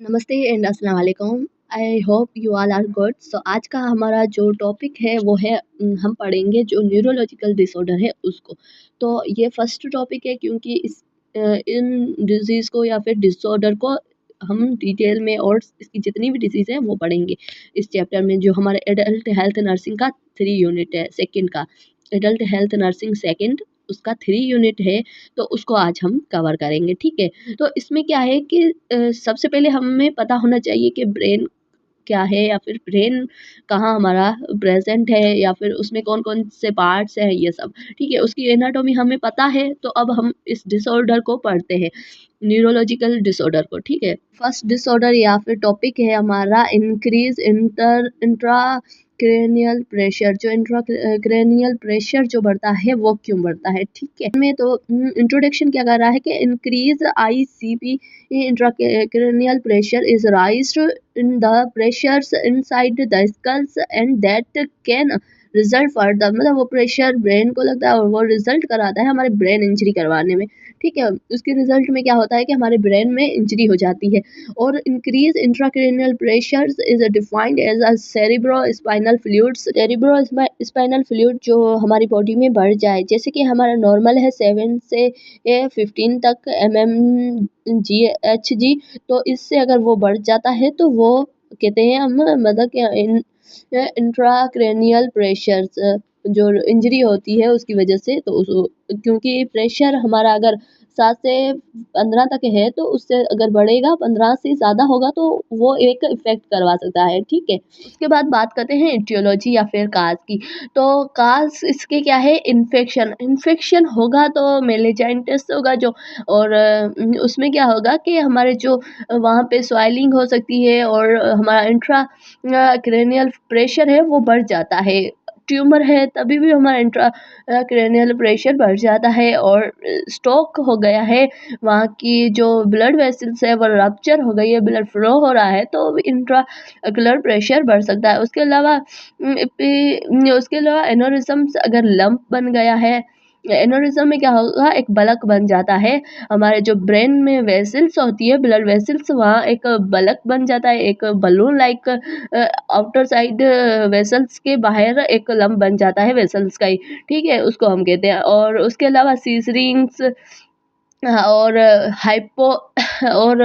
नमस्ते एंड अस्सलाम वालेकुम। I hope you all are good. So आज का हमारा जो टॉपिक है वो है हम पढ़ेंगे जो न्यूरोलॉजिकल डिसऑर्डर है उसको। तो ये फर्स्ट टॉपिक है क्योंकि इन डिजीज़ को या फिर डिसऑर्डर को हम डिटेल में और इसकी जितनी भी डिसीज़ है वो पढ़ेंगे इस चैप्टर में। जो हमारे एडल्ट हेल्थ नर्सिंग का 3 यूनिट है, सेकंड का एडल्ट हेल्थ नर्सिंग सेकंड उसका 3 यूनिट है, तो उसको आज हम कवर करेंगे, ठीक है। तो इसमें क्या है कि सबसे पहले हमें पता होना चाहिए कि ब्रेन क्या है या फिर ब्रेन कहाँ हमारा प्रेजेंट है या फिर उसमें कौन-कौन से पार्ट्स हैं ये सब, ठीक है। उसकी एनाटॉमी हमें पता है, तो अब हम इस डिसऑर्डर को पढ़ते हैं, न्यूरोलॉजिकल डिसऑर्डर को, ठीक है। फर्स्ट डिसऑर्डर या फिर टॉपिक है हमारा इंक्रीज इंट्राक्रैनियल प्रेशर। जो इंट्राक्रैनियल प्रेशर जो बढ़ता है वो क्यों बढ़ता है, ठीक है। में तो इंट्रोडक्शन क्या कर रहा है कि increase ICP intracranial pressure is राइज्ड in the pressures inside the skulls and that can result further, मतलब वो प्रेशर ब्रेन को लगता है और वो रिजल्ट कराता है हमारे ब्रेन इंजरी करवाने में, ठीक है। उसके रिजल्ट में क्या होता है कि हमारे ब्रेन में इंजरी हो जाती है। और increase intracranial pressure is defined as a cerebrospinal fluids. Cerebrospinal fluid जो हमारी बॉडी में बढ़ जाए, जैसे कि हमारा नॉर्मल है 7 से 15 तक mmGHg, तो इससे अगर वो बढ़ जाता है तो वो कहते हैं हम, मतलब कि इंट्राक्रैनियल प्रेशर्स जो इंजरी होती है उसकी वजह से। तो क्योंकि प्रेशर हमारा अगर 7 से 15 तक है, तो उससे अगर बढ़ेगा 15 से ज़्यादा होगा तो वो एक इफेक्ट करवा सकता है, ठीक है। उसके बाद बात करते हैं एटियोलॉजी या फिर काज की। तो काज इसके क्या है, इन्फेक्शन होगा तो मेनिंजाइटिस होगा जो, और उसमें क्या होगा कि हमारे जो वहाँ पे स्वेलिंग हो सकती है और हमारा इंट्रा क्रैनियल प्रेशर है वो बढ़ जाता है। ट्यूमर है तभी भी हमारा इंट्रा क्रैनियल प्रेशर बढ़ जाता है। और स्ट्रोक हो गया है, वहाँ की जो ब्लड वेसल्स है वो रप्चर हो गई है, ब्लड फ्लो हो रहा है, तो इंट्रा ब्लड प्रेशर बढ़ सकता है। उसके अलावा एनोरिज्म, अगर लंप बन गया है, एनोरिज्म में क्या होगा, एक बलक बन जाता है। हमारे जो ब्रेन में वेसल्स होती है, ब्लड वेसल्स, वहाँ एक बलक बन जाता है, एक balloon like outer side vessels के बाहर एक लंप बन जाता है वेसल्स का ही, ठीक है, उसको हम कहते हैं। और उसके अलावा सीजरिंग्स और हाइपो और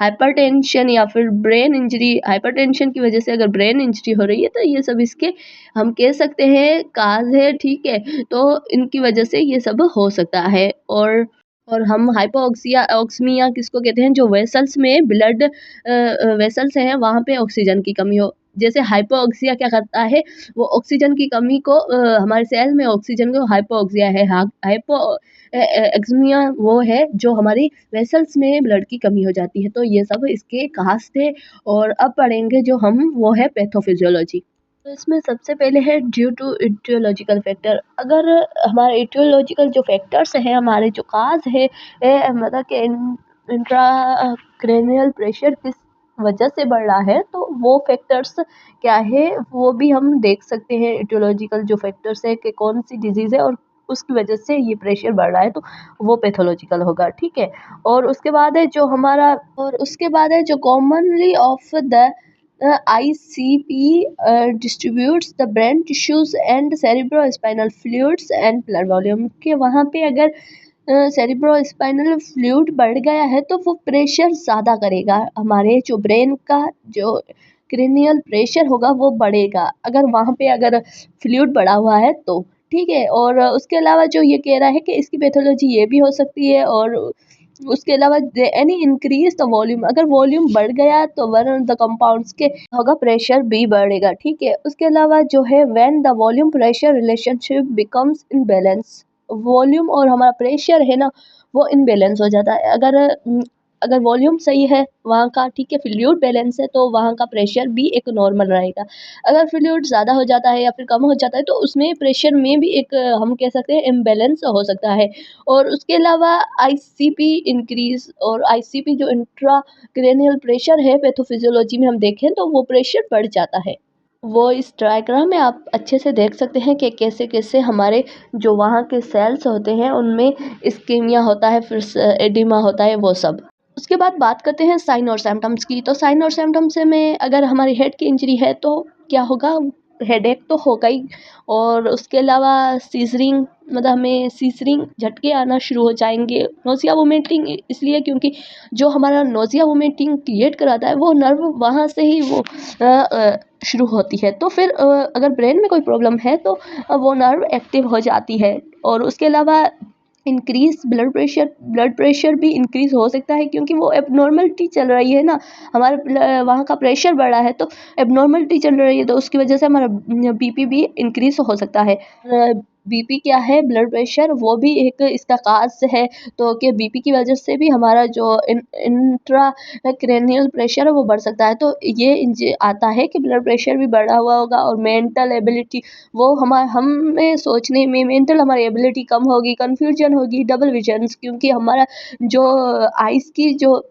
हाइपरटेंशन या फिर ब्रेन इंजरी, हाइपरटेंशन की वजह से अगर ब्रेन इंजरी हो रही है तो ये सब इसके हम कह सकते हैं काज है, ठीक है। तो इनकी वजह से ये सब हो सकता है। और हम हाइपोक्सिया ऑक्सीमिया किसको कहते हैं, जो वेसल्स में ब्लड वेसल्स हैं वहाँ पे ऑक्सीजन की कमी हो। जैसे हाइपोक्सिया क्या करता है, वो ऑक्सीजन की कमी को हमारे सेल में ऑक्सीजन को हाइपोक्सिया है, हाइपो एक्समिया वो है जो हमारी वेसल्स में ब्लड की कमी हो जाती है। तो ये सब इसके काज थे। और अब पढ़ेंगे जो हम, वो है पैथोफिजियोलॉजी। तो इसमें सबसे पहले है ड्यू टू इटियोलॉजिकल फैक्टर। अगर हमारे इटियोलॉजिकल जो फैक्टर्स हैं, हमारे जो काज है, मतलब कि इंट्राक्रैनियल प्रेशर किस वजह से बढ़ रहा है, तो वो फैक्टर्स क्या है वो भी हम देख सकते हैं। इटियोलॉजिकल जो फैक्टर्स है कि कौन सी डिजीज़ है और उसकी वजह से ये प्रेशर बढ़ रहा है, तो वो पैथोलॉजिकल होगा, ठीक है। और उसके बाद है जो हमारा, और उसके बाद है जो commonly of the ICP distributes the brain tissues and cerebrospinal fluids and blood volume, के वहाँ पे अगर सेरिब्रोस्पाइनल फ्लूइड बढ़ गया है तो वो प्रेशर ज़्यादा करेगा, हमारे जो ब्रेन का जो क्रेनियल प्रेशर होगा वो बढ़ेगा अगर वहाँ पे अगर फ्लूइड बढ़ा हुआ है तो, ठीक है। और उसके अलावा जो ये कह रहा है कि इसकी पैथोलॉजी ये भी हो सकती है। और उसके अलावा एनी इंक्रीज द वॉल्यूम, अगर वॉल्यूम बढ़ गया तो वन द कंपाउंड्स के होगा प्रेशर भी बढ़ेगा, ठीक है। उसके अलावा जो है when the volume pressure relationship becomes imbalance, volume और हमारा प्रेशर है ना वो इनबैलेंस हो जाता है। अगर वॉल्यूम सही है वहाँ का, ठीक है, फ्लूइड बैलेंस है, तो वहाँ का प्रेशर भी एक नॉर्मल रहेगा। अगर फ्लूइड ज़्यादा हो जाता है या फिर कम हो जाता है तो उसमें प्रेशर में भी एक हम कह सकते हैं इम्बैलेंस हो सकता है। और उसके अलावा आईसीपी इंक्रीज, और आईसीपी जो इंट्राक्रैनियल प्रेशर है पैथोफिजियोलॉजी में हम देखें तो वो प्रेशर बढ़ जाता है। वो इस डायग्राम में आप अच्छे से देख सकते हैं कि कैसे कैसे हमारे जो वहाँ के सेल्स होते हैं उनमें इस्कीमिया होता है, फिर एडिमा होता है, वो सब। उसके बाद बात करते हैं साइन और सिम्पटम्स की। तो साइन और सिम्पटम्स में अगर हमारी हेड की इंजरी है तो क्या होगा, हेडेक तो होगा ही, और उसके अलावा सीजरिंग, मतलब हमें सीजरिंग झटके आना शुरू हो जाएंगे। नोजिया वोमिटिंग इसलिए क्योंकि जो हमारा नोजिया वोमिटिंग क्रिएट कराता है वो नर्व वहाँ से ही वो शुरू होती है। तो फिर अगर ब्रेन में कोई प्रॉब्लम है तो वो नर्व एक्टिव हो जाती है। और उसके अलावा इंक्रीज ब्लड प्रेशर भी इंक्रीज हो सकता है, क्योंकि वो एबनॉर्मलिटी चल रही है ना, हमारे वहाँ का प्रेशर बढ़ा है तो एबनॉर्मलिटी चल रही है, तो उसकी वजह से हमारा बीपी भी इंक्रीज हो सकता है। बीपी क्या है, ब्लड प्रेशर, वो भी एक इसका काज है। तो कि बीपी की वजह से भी हमारा जो इंट्रा क्रेनियल प्रेशर है वो बढ़ सकता है। तो ये आता है कि ब्लड प्रेशर भी बढ़ा हुआ होगा। और मेंटल एबिलिटी, वो हमें सोचने में मेंटल हमारी एबिलिटी कम होगी, कंफ्यूजन होगी, डबल विजन्स, क्योंकि हमारा जो आइज़ की जो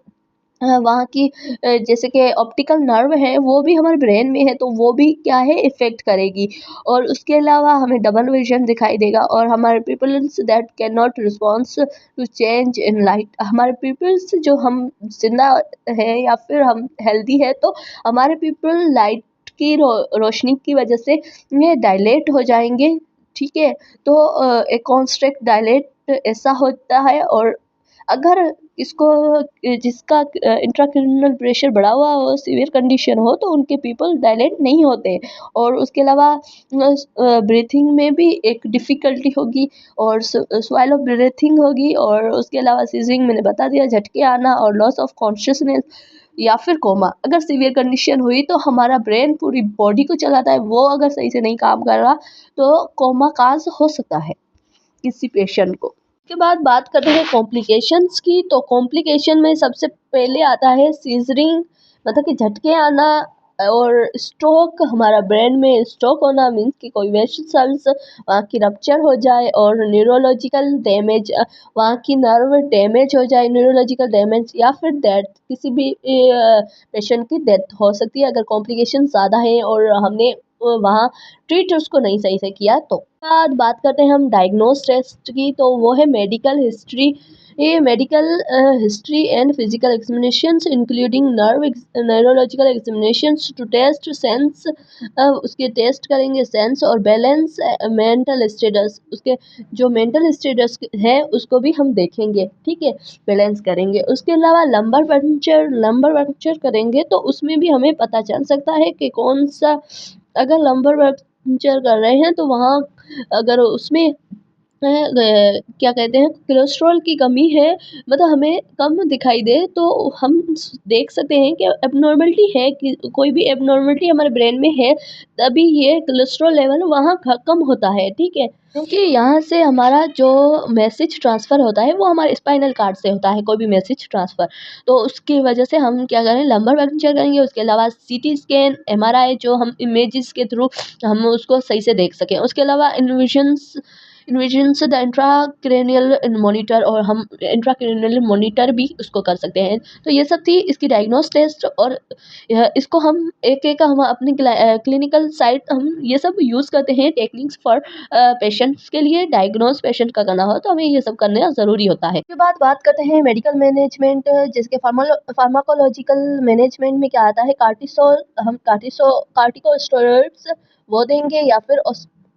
वहाँ की जैसे कि ऑप्टिकल नर्व है वो भी हमारे ब्रेन में है, तो वो भी क्या है, इफ़ेक्ट करेगी। और उसके अलावा हमें डबल विज़न दिखाई देगा। और हमारे pupils that can not response to change in light, हमारे पीपल्स जो हम जिंदा है या फिर हम हेल्दी है, तो हमारे पीपल लाइट की रोशनी की वजह से ये डायलेट हो जाएंगे। ठीक है, तो एक कॉन्स्ट्रिक्ट डायलेट ऐसा होता है। और अगर इसको जिसका इंट्राक्रैनियल प्रेशर बढ़ा हुआ हो, सीवियर कंडीशन हो, तो उनके पीपल डायलेट नहीं होते। और उसके अलावा ब्रीथिंग में भी एक डिफ़िकल्टी होगी और स्वेलो ब्रीथिंग होगी। और उसके अलावा सीजिंग मैंने बता दिया, झटके आना और लॉस ऑफ कॉन्शियसनेस या फिर कोमा। अगर सीवियर कंडीशन हुई तो हमारा ब्रेन पूरी बॉडी को चलाता है, वो अगर सही से नहीं काम कर रहा तो कोमा काज हो सकता है किसी पेशेंट को। उसके बाद बात करते हैं कॉम्प्लिकेशंस की। तो कॉम्प्लिकेशन में सबसे पहले आता है सीजरिंग, मतलब कि झटके आना और स्ट्रोक। हमारा ब्रेन में स्ट्रोक होना मीन्स कि कोई वेसल्स वहाँ की रप्चर हो जाए। और न्यूरोलॉजिकल डैमेज, वहाँ की नर्व डैमेज हो जाए, न्यूरोलॉजिकल डैमेज, या फिर डेथ, किसी भी पेशेंट की डेथ हो सकती है अगर कॉम्प्लिकेशन ज़्यादा है और हमने वहाँ ट्रीट उसको नहीं सही से किया। तो बाद बात करते हैं हम डायग्नोस टेस्ट की। तो वो है मेडिकल हिस्ट्री। ये medical history and physical examinations including neurological examinations to test sense, उसके टेस्ट करेंगे सेंस और बैलेंस मेंटल स्टेटस। उसके जो मेंटल स्टेटस है उसको भी हम देखेंगे, ठीक है, बैलेंस करेंगे। उसके अलावा लंबर पंक्चर करेंगे तो उसमें भी हमें पता चल सकता है कि कौन सा, अगर लंबर पंक्चर कर रहे हैं तो वहाँ अगर उसमें क्या कहते हैं, कोलेस्ट्रॉल की कमी है, मतलब हमें कम दिखाई दे, तो हम देख सकते हैं कि एबनॉर्मलिटी है, कि कोई भी एबनॉर्मलिटी हमारे ब्रेन में है, तभी ये कोलेस्ट्रॉल लेवल वहाँ कम होता है। ठीक है, क्योंकि यहाँ से हमारा जो मैसेज ट्रांसफ़र होता है वो हमारे स्पाइनल कार्ड से होता है, कोई भी मैसेज ट्रांसफ़र। तो उसकी वजह से हम क्या करें, लंबर पंक्चर करेंगे। उसके अलावा सीटी स्कैन, एमआरआई, जो हम इमेजेस के थ्रू हम उसको सही से देख सकें। उसके अलावा इन्विजन्स द इंट्राक्रेनियल मॉनिटर, और हम इंट्राक्रेनियल मॉनिटर भी उसको कर सकते हैं। तो ये सब थी इसकी डायग्नोस टेस्ट। और इसको हम एक हम अपनी क्लिनिकल साइट हम ये सब यूज़ करते हैं टेक्निक्स फॉर पेशेंट्स के लिए। डायग्नोस पेशेंट का करना हो तो हमें ये सब करना ज़रूरी होता है। उसके बाद बात करते हैं मेडिकल मैनेजमेंट, जिसके फार्माकोलॉजिकल मैनेजमेंट में क्या आता है, कार्टिसोल, हम कार्टिकोस्टेरॉइड्स वो देंगे, या फिर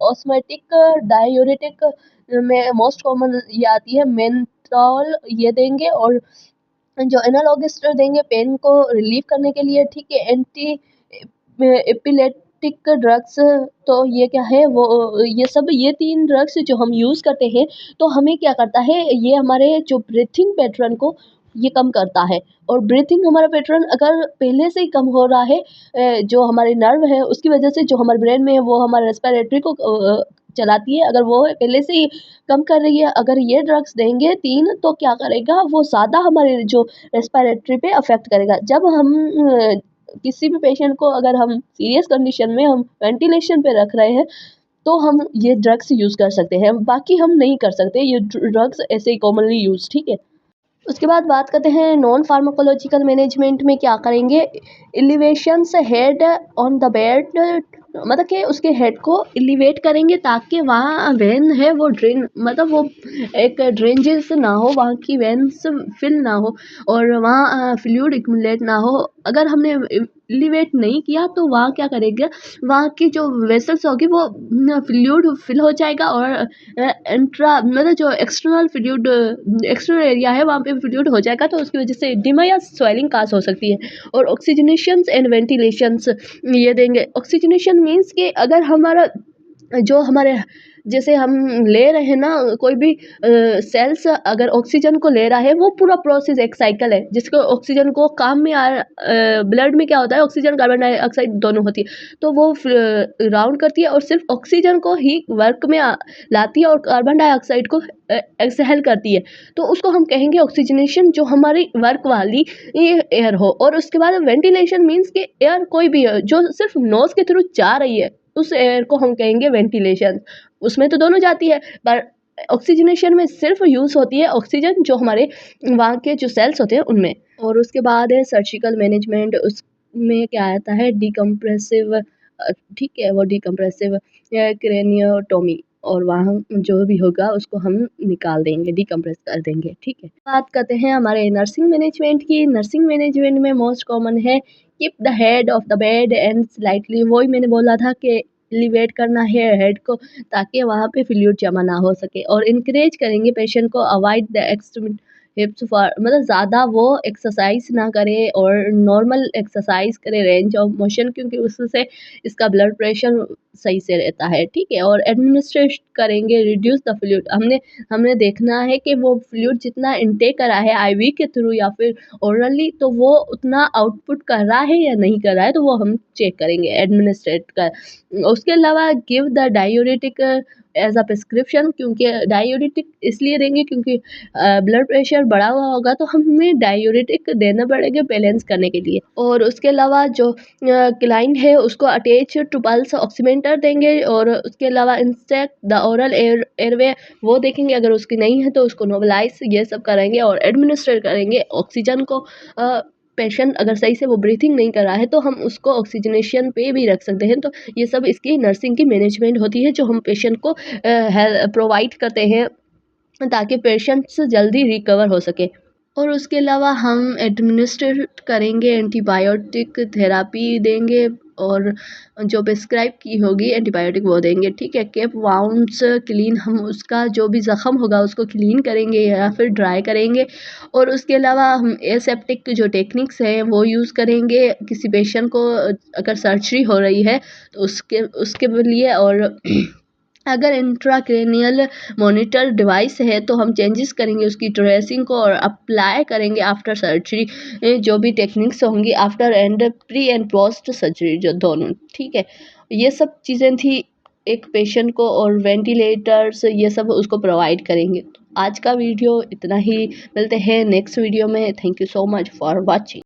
ऑस्मेटिक डायूरेटिक में मोस्ट कॉमन ये आती है मेंथॉल, ये देंगे। और जो एनालॉगिस्ट देंगे पेन को रिलीव करने के लिए, ठीक है, एंटी एपिलेप्टिक ड्रग्स। तो ये क्या है, वो ये सब, ये 3 ड्रग्स जो हम यूज़ करते हैं तो हमें क्या करता है, ये हमारे जो ब्रीथिंग पैटर्न को ये कम करता है। और ब्रीथिंग हमारा पैटर्न अगर पहले से ही कम हो रहा है, जो हमारे नर्व है उसकी वजह से, जो हमारे ब्रेन में है वो हमारे रेस्पिरेटरी को चलाती है, अगर वो पहले से ही कम कर रही है, अगर ये ड्रग्स देंगे 3, तो क्या करेगा, वो ज़्यादा हमारे जो रेस्पिरेटरी पे अफेक्ट करेगा। जब हम किसी भी पेशेंट को अगर हम सीरियस कंडीशन में हम वेंटिलेशन पे रख रहे हैं तो हम ये ड्रग्स यूज़ कर सकते हैं, बाकी हम नहीं कर सकते ये ड्रग्स ऐसे ही कॉमनली यूज़, ठीक है। उसके बाद बात करते हैं नॉन फार्माकोलॉजिकल मैनेजमेंट में क्या करेंगे, elevations head on the bed मतलब कि उसके हेड को एलिवेट करेंगे ताकि वहाँ वेन है वो ड्रेन, मतलब वो एक ड्रेनेज ना हो, वहाँ की वेन्स फिल ना हो और वहाँ फ्लूइड एक्यूमुलेट ना हो। अगर हमने एलिवेट नहीं किया तो वहाँ क्या करेगा, वहाँ की जो वेसल्स होगी वो फ्लूइड फिल हो जाएगा और इंट्रा मतलब जो एक्सटर्नल फ्लूइड एक्सटर्नल एरिया है वहाँ पे फ्लूइड हो जाएगा, तो उसकी वजह से एडिमा या स्वेलिंग काज हो सकती है। और ऑक्सीजनेशंस एंड वेंटिलेशंस ये देंगे। ऑक्सीजनेशन मीन्स कि अगर हमारा जो हमारे जैसे हम ले रहे हैं ना कोई भी सेल्स अगर ऑक्सीजन को ले रहा है, वो पूरा प्रोसेस एक साइकिल है जिसको ऑक्सीजन को काम में ब्लड में क्या होता है, ऑक्सीजन कार्बन डाइऑक्साइड दोनों होती है, तो वो राउंड करती है और सिर्फ ऑक्सीजन को ही वर्क में लाती है और कार्बन डाइऑक्साइड को एक्सहेल करती है, तो उसको हम कहेंगे ऑक्सीजनेशन, जो हमारी वर्क वाली ये एयर हो। और उसके बाद वेंटिलेशन मीन्स कि एयर कोई भी है जो सिर्फ नोज के थ्रू जा रही है, उस एयर को हम कहेंगे वेंटिलेशन। उसमें तो दोनों जाती है, पर ऑक्सीजनेशन में सिर्फ यूज़ होती है ऑक्सीजन जो हमारे वहाँ के जो सेल्स होते हैं उनमें। और उसके बाद है सर्जिकल मैनेजमेंट, उसमें क्या आता है डिकम्प्रेसिव, ठीक है, वो डिकम्प्रेसिव क्रेनियोटोमी, और वहाँ जो भी होगा उसको हम निकाल देंगे, डिकम्प्रेस कर देंगे, ठीक है। बात करते हैं हमारे नर्सिंग मैनेजमेंट की। नर्सिंग मैनेजमेंट में मोस्ट कॉमन है keep the head of the bed and slightly, वही मैंने बोला था कि एलिवेट करना है हेड को ताकि वहाँ पे फ्लूइड जमा ना हो सके। और इनकरेज करेंगे पेशेंट को अवॉइड द एक्सट्रीम हिप्स फॉर, मतलब ज़्यादा वो एक्सरसाइज ना करे और नॉर्मल एक्सरसाइज करे, रेंज ऑफ मोशन, क्योंकि उससे इसका ब्लड प्रेशर सही से रहता है, ठीक है। और एडमिनिस्ट्रेट करेंगे रिड्यूस द फ्लूइड, हमने देखना है कि वो फ्लूइड जितना इनटेक करा है आईवी के थ्रू या फिर ओरली, तो वो उतना आउटपुट कर रहा है या नहीं कर रहा है, तो वो हम चेक करेंगे एडमिनिस्ट्रेट कर। उसके अलावा give the diuretic as a prescription, क्योंकि डायूरेटिक इसलिए देंगे क्योंकि ब्लड प्रेशर बढ़ा हुआ होगा तो हमें डायूरेटिक देना पड़ेगा बैलेंस करने के लिए। और उसके अलावा जो क्लाइंट है उसको अटैच टू पल्स ऑक्सीमीटर देंगे। और उसके अलावा इंस्टेक्ट द ओरल एयरवे वो देखेंगे, अगर उसकी नहीं है तो उसको नोबलाइज ये सब करेंगे और एडमिनिस्ट्रेट करेंगे ऑक्सीजन को। पेशेंट अगर सही से वो ब्रीथिंग नहीं कर रहा है तो हम उसको ऑक्सीजनेशन पे भी रख सकते हैं। तो ये सब इसकी नर्सिंग की मैनेजमेंट होती है जो हम पेशेंट को प्रोवाइड करते हैं ताकि पेशेंट्स जल्दी रिकवर हो सके। और उसके अलावा हम एडमिनिस्ट्रेट करेंगे एंटीबायोटिक थेरापी देंगे और जो प्रिस्क्राइब की होगी एंटीबायोटिक वो देंगे, ठीक है। केप वाउंड्स क्लीन, हम उसका जो भी ज़ख़म होगा उसको क्लीन करेंगे या फिर ड्राई करेंगे। और उसके अलावा हम एसेप्टिक जो टेक्निक्स हैं वो यूज़ करेंगे किसी पेशेंट को अगर सर्जरी हो रही है तो उसके उसके लिए। और अगर इंट्राक्रेनियल मॉनिटर डिवाइस है तो हम चेंजेस करेंगे उसकी ड्रेसिंग को और अप्लाई करेंगे आफ्टर सर्जरी, जो भी टेक्निक्स होंगी after and pre and post surgery जो दोनों, ठीक है। ये सब चीज़ें थी एक पेशेंट को, और वेंटिलेटर्स ये सब उसको प्रोवाइड करेंगे। आज का वीडियो इतना ही, मिलते हैं नेक्स्ट वीडियो में। Thank you so much for watching.